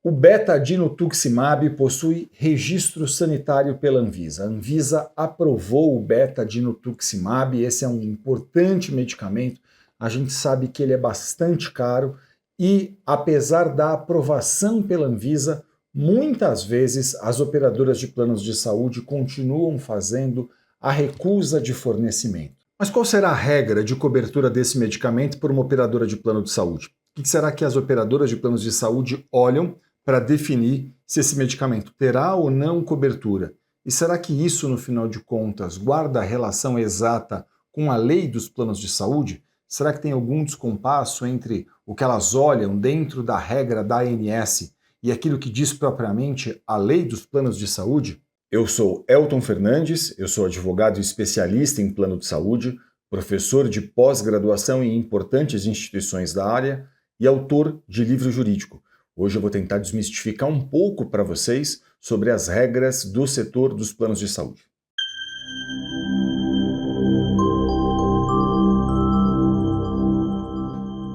O beta-dinutuximab possui registro sanitário pela Anvisa. A Anvisa aprovou o beta-dinutuximab, esse é um importante medicamento. A gente sabe que ele é bastante caro e, apesar da aprovação pela Anvisa, muitas vezes as operadoras de planos de saúde continuam fazendo a recusa de fornecimento. Mas qual será a regra de cobertura desse medicamento por uma operadora de plano de saúde? O que será que as operadoras de planos de saúde olham para definir se esse medicamento terá ou não cobertura? E será que isso, no final de contas, guarda a relação exata com a lei dos planos de saúde? Será que tem algum descompasso entre o que elas olham dentro da regra da ANS e aquilo que diz propriamente a lei dos planos de saúde? Eu sou Elton Fernandes, eu sou advogado especialista em plano de saúde, professor de pós-graduação em importantes instituições da área e autor de livro jurídico. Hoje eu vou tentar desmistificar um pouco para vocês sobre as regras do setor dos planos de saúde.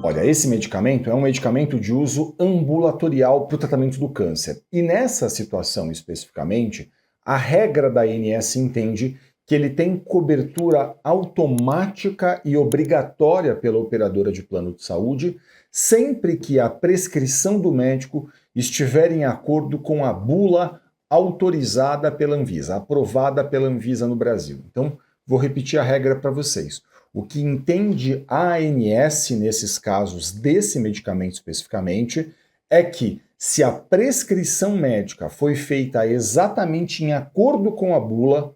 Olha, esse medicamento é um medicamento de uso ambulatorial para o tratamento do câncer. E nessa situação especificamente, a regra da ANS entende que ele tem cobertura automática e obrigatória pela operadora de plano de saúde, sempre que a prescrição do médico estiver em acordo com a bula autorizada pela Anvisa, aprovada pela Anvisa no Brasil. Então, vou repetir a regra para vocês. O que entende a ANS nesses casos desse medicamento especificamente é que se a prescrição médica foi feita exatamente em acordo com a bula,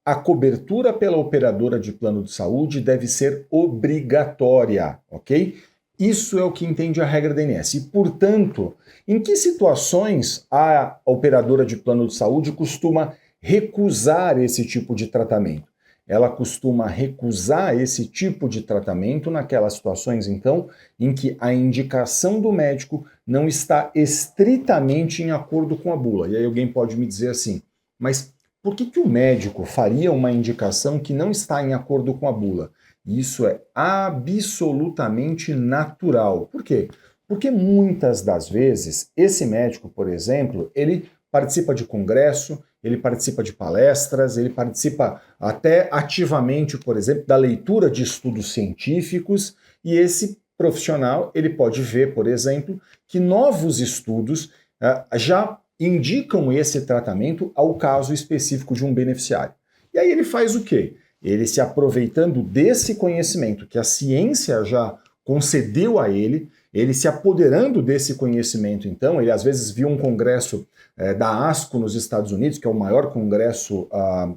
a cobertura pela operadora de plano de saúde deve ser obrigatória, ok? Isso é o que entende a regra da ANS. E, portanto, em que situações a operadora de plano de saúde costuma recusar esse tipo de tratamento? Ela costuma recusar esse tipo de tratamento naquelas situações, então, em que a indicação do médico não está estritamente em acordo com a bula. E aí alguém pode me dizer assim, mas por que o médico faria uma indicação que não está em acordo com a bula? Isso é absolutamente natural. Por quê? Porque muitas das vezes esse médico, por exemplo, ele participa de congresso, ele participa de palestras, ele participa até ativamente, por exemplo, da leitura de estudos científicos, e esse profissional ele pode ver, por exemplo, que novos estudos já indicam esse tratamento ao caso específico de um beneficiário. E aí ele faz o quê? Ele, se aproveitando desse conhecimento que a ciência já concedeu a ele se apoderando desse conhecimento, então, ele às vezes viu um congresso da ASCO nos Estados Unidos, que é o maior congresso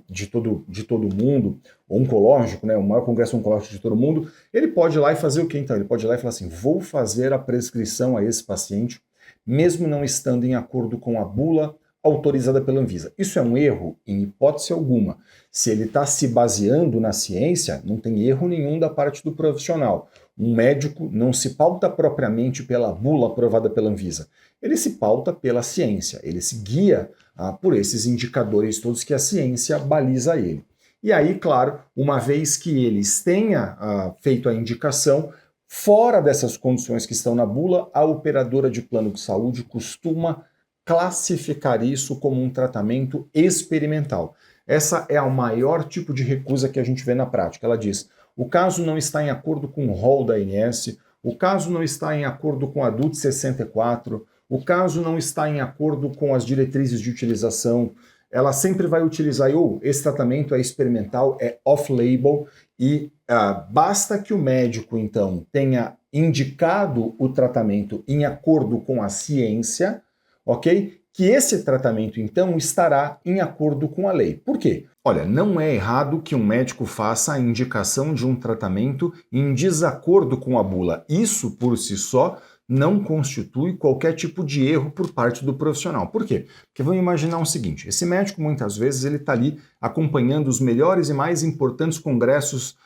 de todo o mundo, oncológico, né, o maior congresso oncológico de todo o mundo, ele pode ir lá e fazer o quê, então? Ele pode ir lá e falar assim, vou fazer a prescrição a esse paciente, mesmo não estando em acordo com a bula autorizada pela Anvisa. Isso é um erro? Em hipótese alguma. Se ele está se baseando na ciência, não tem erro nenhum da parte do profissional. Um médico não se pauta propriamente pela bula aprovada pela Anvisa. Ele se pauta pela ciência, ele se guia por esses indicadores todos que a ciência baliza ele. E aí, claro, uma vez que eles tenha feito a indicação, fora dessas condições que estão na bula, a operadora de plano de saúde costuma classificar isso como um tratamento experimental. Essa é o maior tipo de recusa que a gente vê na prática. Ela diz, o caso não está em acordo com o rol da ANS, o caso não está em acordo com a DUT 64, o caso não está em acordo com as diretrizes de utilização, ela sempre vai utilizar, esse tratamento é experimental, é off-label, e basta que o médico, então, tenha indicado o tratamento em acordo com a ciência, ok? Que esse tratamento, então, estará em acordo com a lei. Por quê? Olha, não é errado que um médico faça a indicação de um tratamento em desacordo com a bula. Isso, por si só, não constitui qualquer tipo de erro por parte do profissional. Por quê? Porque vamos imaginar o seguinte, esse médico, muitas vezes, ele está ali acompanhando os melhores e mais importantes congressos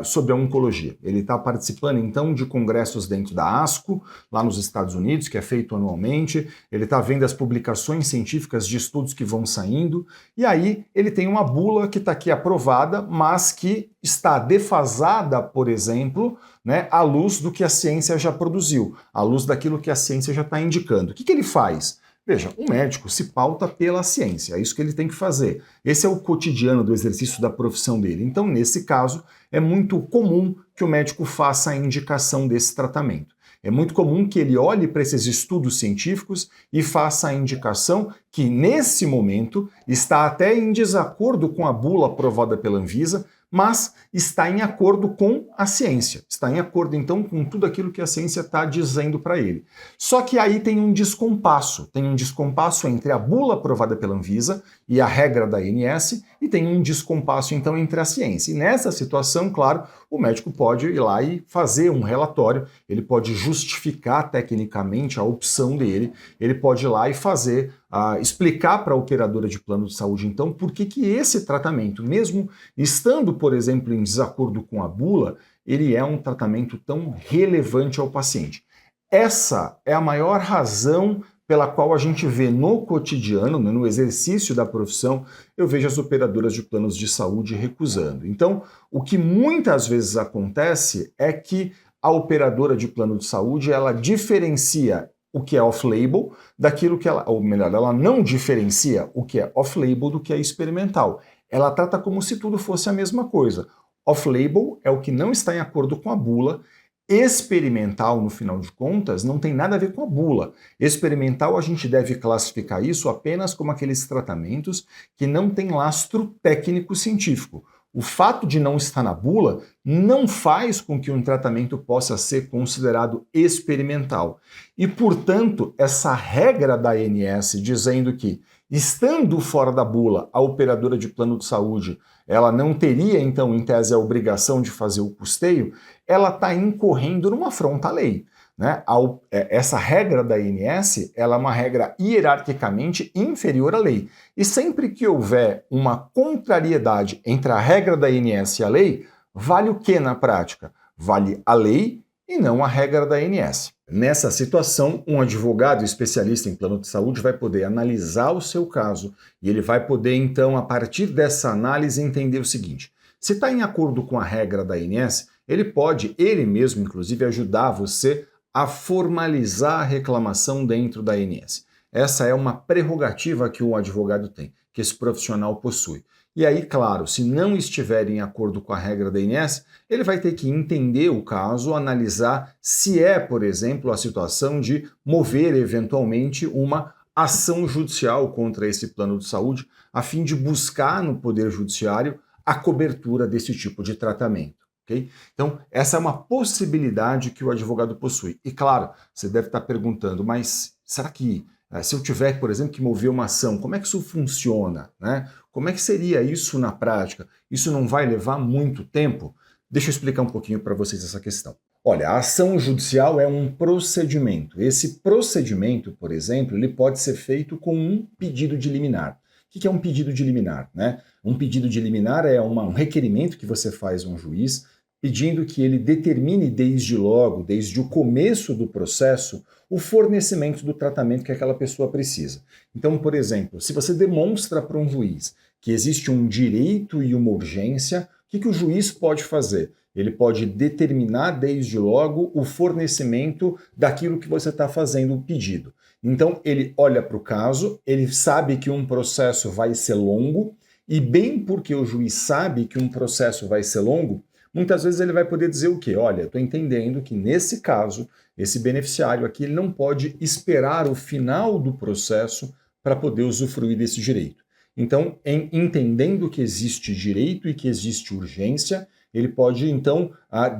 sobre a oncologia. Ele está participando, então, de congressos dentro da ASCO, lá nos Estados Unidos, que é feito anualmente, ele está vendo as publicações científicas de estudos que vão saindo, e aí ele tem uma bula que está aqui aprovada, mas que está defasada, por exemplo, né, à luz do que a ciência já produziu, à luz daquilo que a ciência já está indicando. O que ele faz? Veja, o médico se pauta pela ciência, é isso que ele tem que fazer. Esse é o cotidiano do exercício da profissão dele. Então, nesse caso, é muito comum que o médico faça a indicação desse tratamento. É muito comum que ele olhe para esses estudos científicos e faça a indicação que, nesse momento, está até em desacordo com a bula aprovada pela Anvisa, mas está em acordo com a ciência. Está em acordo, então, com tudo aquilo que a ciência está dizendo para ele. Só que aí tem um descompasso. Tem um descompasso entre a bula aprovada pela Anvisa e a regra da ANS, e tem um descompasso, então, entre a ciência. E nessa situação, claro, o médico pode ir lá e fazer um relatório, ele pode justificar tecnicamente a opção dele, ele pode ir lá e fazer, explicar para a operadora de plano de saúde, então, por que esse tratamento, mesmo estando, por exemplo, em desacordo com a bula, ele é um tratamento tão relevante ao paciente. Essa é a maior razão pela qual a gente vê no cotidiano, né, no exercício da profissão, eu vejo as operadoras de planos de saúde recusando. Então, o que muitas vezes acontece é que a operadora de plano de saúde, ela diferencia o que é off-label daquilo que ela, ou melhor, ela não diferencia o que é off-label do que é experimental. Ela trata como se tudo fosse a mesma coisa. Off-label é o que não está em acordo com a bula. Experimental, no final de contas, não tem nada a ver com a bula. Experimental, a gente deve classificar isso apenas como aqueles tratamentos que não têm lastro técnico-científico. O fato de não estar na bula não faz com que um tratamento possa ser considerado experimental. E, portanto, essa regra da ANS dizendo que, estando fora da bula, a operadora de plano de saúde, ela não teria, então, em tese, a obrigação de fazer o custeio, ela está incorrendo numa afronta à lei. Né? Essa regra da ANS, ela é uma regra hierarquicamente inferior à lei. E sempre que houver uma contrariedade entre a regra da ANS e a lei, vale o que na prática? Vale a lei e não a regra da ANS. Nessa situação, um advogado especialista em plano de saúde vai poder analisar o seu caso e ele vai poder, então, a partir dessa análise, entender o seguinte: se está em acordo com a regra da ANS, ele pode, ele mesmo, inclusive, ajudar você a formalizar a reclamação dentro da ANS. Essa é uma prerrogativa que o advogado tem, que esse profissional possui. E aí, claro, se não estiver em acordo com a regra da ANS, ele vai ter que entender o caso, analisar se é, por exemplo, a situação de mover eventualmente uma ação judicial contra esse plano de saúde, a fim de buscar no Poder Judiciário a cobertura desse tipo de tratamento. Okay? Então, essa é uma possibilidade que o advogado possui. E claro, você deve estar perguntando, mas será que se eu tiver, por exemplo, que mover uma ação, como é que isso funciona? Né? Como é que seria isso na prática? Isso não vai levar muito tempo? Deixa eu explicar um pouquinho para vocês essa questão. Olha, a ação judicial é um procedimento. Esse procedimento, por exemplo, ele pode ser feito com um pedido de liminar. O que é um pedido de liminar? Né? Um pedido de liminar é um requerimento que você faz a um juiz pedindo que ele determine desde logo, desde o começo do processo, o fornecimento do tratamento que aquela pessoa precisa. Então, por exemplo, se você demonstra para um juiz que existe um direito e uma urgência, o que o juiz pode fazer? Ele pode determinar desde logo o fornecimento daquilo que você está fazendo o pedido. Então, ele olha para o caso, ele sabe que um processo vai ser longo, e bem porque o juiz sabe que um processo vai ser longo, muitas vezes ele vai poder dizer o quê? Olha, estou entendendo que nesse caso, esse beneficiário aqui ele não pode esperar o final do processo para poder usufruir desse direito. Então, entendendo que existe direito e que existe urgência, ele pode, então,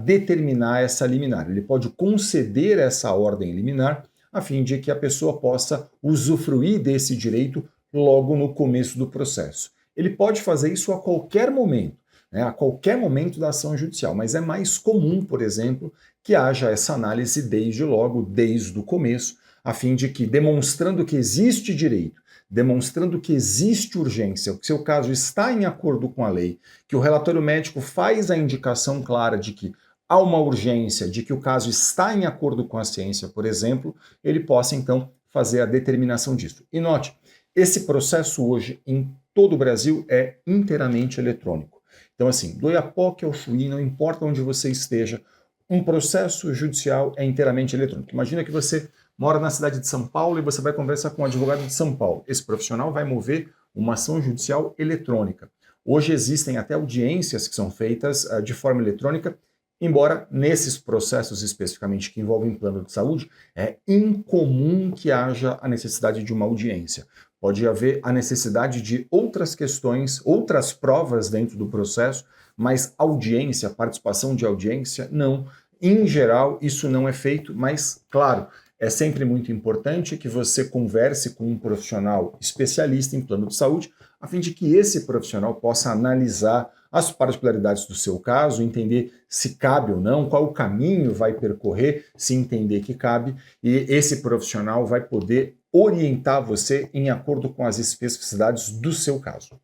determinar essa liminar. Ele pode conceder essa ordem liminar a fim de que a pessoa possa usufruir desse direito logo no começo do processo. Ele pode fazer isso a qualquer momento, né, a qualquer momento da ação judicial, mas é mais comum, por exemplo, que haja essa análise desde logo, desde o começo, a fim de que, demonstrando que existe direito, demonstrando que existe urgência, que seu caso está em acordo com a lei, que o relatório médico faz a indicação clara de que há uma urgência, de que o caso está em acordo com a ciência, por exemplo, ele possa, então, fazer a determinação disso. E note, esse processo hoje, em todo o Brasil, é inteiramente eletrônico. Então, assim, do Oiapoque ao Chuí, não importa onde você esteja, um processo judicial é inteiramente eletrônico. Imagina que você mora na cidade de São Paulo e você vai conversar com um advogado de São Paulo. Esse profissional vai mover uma ação judicial eletrônica. Hoje existem até audiências que são feitas de forma eletrônica, embora nesses processos especificamente que envolvem plano de saúde, é incomum que haja a necessidade de uma audiência. Pode haver a necessidade de outras questões, outras provas dentro do processo, mas audiência, participação de audiência, não. Em geral, isso não é feito, mas, claro, é sempre muito importante que você converse com um profissional especialista em plano de saúde, a fim de que esse profissional possa analisar as particularidades do seu caso, entender se cabe ou não, qual o caminho vai percorrer, se entender que cabe, e esse profissional vai poder orientar você em acordo com as especificidades do seu caso.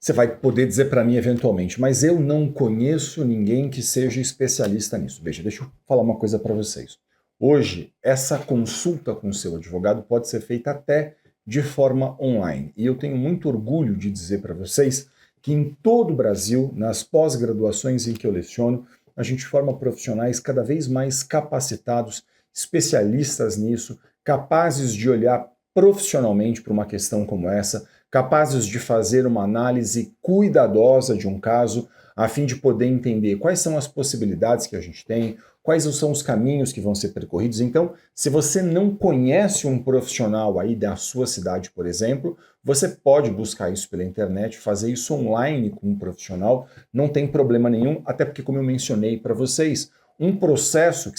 Você vai poder dizer para mim eventualmente, mas eu não conheço ninguém que seja especialista nisso. Veja, deixa eu falar uma coisa para vocês. Hoje, essa consulta com o seu advogado pode ser feita até de forma online. E eu tenho muito orgulho de dizer para vocês que em todo o Brasil, nas pós-graduações em que eu leciono, a gente forma profissionais cada vez mais capacitados, especialistas nisso, capazes de olhar profissionalmente para uma questão como essa, capazes de fazer uma análise cuidadosa de um caso, a fim de poder entender quais são as possibilidades que a gente tem, quais são os caminhos que vão ser percorridos. Então, se você não conhece um profissional aí da sua cidade, por exemplo, você pode buscar isso pela internet, fazer isso online com um profissional, não tem problema nenhum, até porque, como eu mencionei para vocês, um processo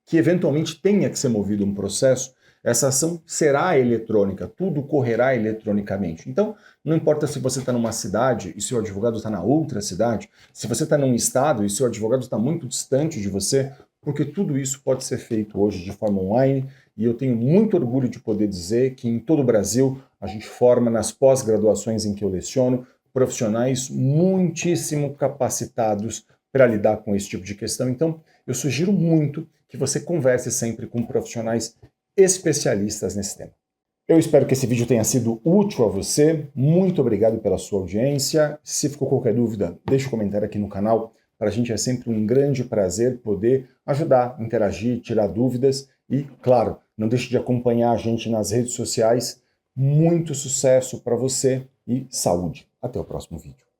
que eventualmente tenha que ser movido um processo, essa ação será eletrônica, tudo correrá eletronicamente. Então, não importa se você está numa cidade e seu advogado está na outra cidade, se você está num estado e seu advogado está muito distante de você, porque tudo isso pode ser feito hoje de forma online, e eu tenho muito orgulho de poder dizer que em todo o Brasil a gente forma nas pós-graduações em que eu leciono profissionais muitíssimo capacitados para lidar com esse tipo de questão. Então, eu sugiro muito que você converse sempre com profissionais especialistas nesse tema. Eu espero que esse vídeo tenha sido útil a você. Muito obrigado pela sua audiência. Se ficou qualquer dúvida, deixe um comentário aqui no canal. Para a gente é sempre um grande prazer poder ajudar, interagir, tirar dúvidas e, claro, não deixe de acompanhar a gente nas redes sociais. Muito sucesso para você e saúde. Até o próximo vídeo.